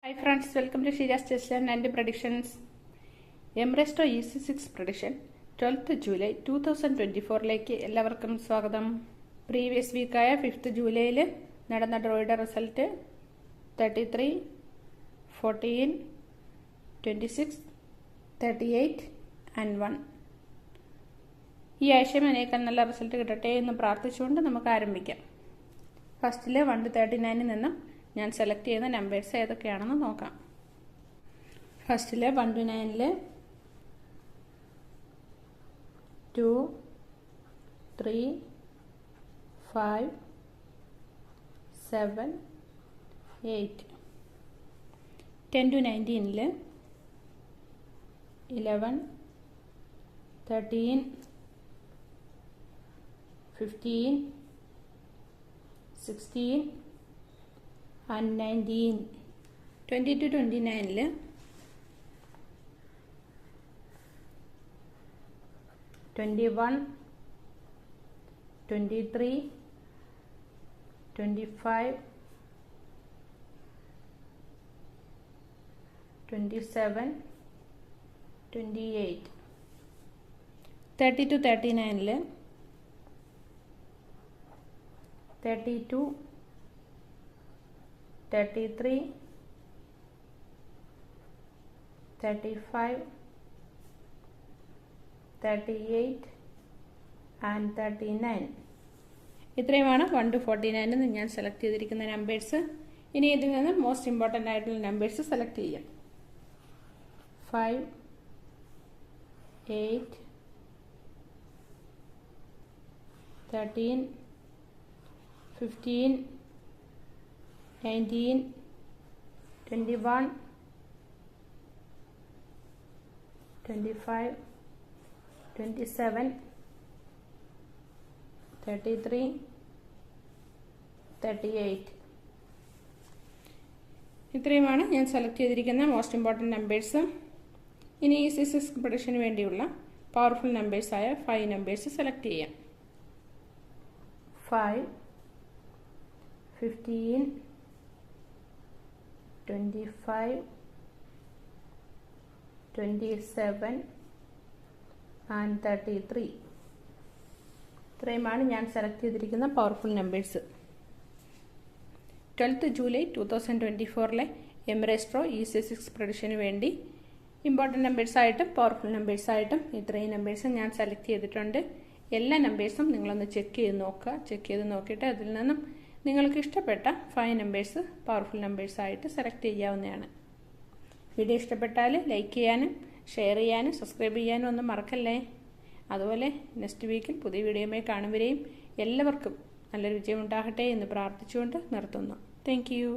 Hi friends, welcome to Shira's Testland and Predictions. Emresto EC6 Prediction 12th July 2024 എല്ലാവർക്കും സ്വാഗതം. Previous വീക്കായ 5th ജൂലൈയിൽ നടന്ന ഡ്രോയുടെ result 33, 14, 26, 38 and 1. ഈ ആഴ്ചയും അതിനേക്കാൾ നല്ല റിസൾട്ട് കിട്ടട്ടെ എന്ന് പ്രാർത്ഥിച്ചുകൊണ്ട് നമുക്ക് ആരംഭിക്കാം. ഫസ്റ്റിൽ 1 to 39 നിന്നും ഞാൻ സെലക്ട് ചെയ്യുന്ന നമ്പേഴ്സ് ഏതൊക്കെയാണെന്ന് നോക്കാം. ഫസ്റ്റിൽ 1 to 9 2, 3, 5, 7, 8. 10 to 19 11, 13, 15, 16 and 19. 20 to 29 21, 23, 25, 27, 28. 30 to 39 32, 33, 35, 38 and 39. ഇത്രയുമാണ് 1 to 49 ഞാൻ സെലക്ട് ചെയ്തിരിക്കുന്ന നമ്പേഴ്സ്. ഇനി ഇതിൽ നിന്ന് മോസ്റ്റ് ഇമ്പോർട്ടൻ്റ് ആയിട്ടുള്ള നമ്പേഴ്സ് സെലക്ട് ചെയ്യാം. 5, 8, 13, 15, 19, 21, 25, 27, 33, 38. ഇത്രയുമാണ് ഞാൻ സെലക്ട് ചെയ്തിരിക്കുന്ന മോസ്റ്റ് ഇമ്പോർട്ടൻറ്റ് നമ്പേഴ്സ്. ഇനി EC6 പ്രഡിക്ഷന് വേണ്ടിയുള്ള പവർഫുൾ നമ്പേഴ്സായ 5 നമ്പേഴ്സ് സെലക്ട് ചെയ്യാം. 5, 15, 25, 27 and 33. ഇത്രയുമാണ് ഞാൻ സെലക്ട് ചെയ്തിരിക്കുന്ന powerful numbers. 12th July 2024 എംറെസ്ട്രോ EC6 പ്രഡിക്ഷന് വേണ്ടി ഇമ്പോർട്ടൻ്റ് നമ്പേഴ്സായിട്ടും പവർഫുൾ നമ്പേഴ്സായിട്ടും ഇത്രയും നമ്പേഴ്സ് ഞാൻ സെലക്ട് ചെയ്തിട്ടുണ്ട്. എല്ലാ നമ്പേഴ്സും നിങ്ങളൊന്ന് ചെക്ക് ചെയ്ത് നോക്കുക. ചെക്ക് ചെയ്ത് നോക്കിയിട്ട് അതിൽ നിന്നും നിങ്ങൾക്ക് ഇഷ്ടപ്പെട്ട 5 നമ്പേഴ്സ് പവർഫുൾ നമ്പേഴ്സായിട്ട് സെലക്ട് ചെയ്യാവുന്നതാണ്. വീഡിയോ ഇഷ്ടപ്പെട്ടാൽ ലൈക്ക് ചെയ്യാനും ഷെയർ ചെയ്യാനും സബ്സ്ക്രൈബ് ചെയ്യാനും ഒന്നും മറക്കല്ലേ. അതുപോലെ നെക്സ്റ്റ് വീക്കിൽ പുതിയ വീഡിയോയുമായി കാണുവരെയും എല്ലാവർക്കും നല്ലൊരു വിജയം ഉണ്ടാകട്ടെ എന്ന് പ്രാർത്ഥിച്ചുകൊണ്ട് നിർത്തുന്നു. Thank you.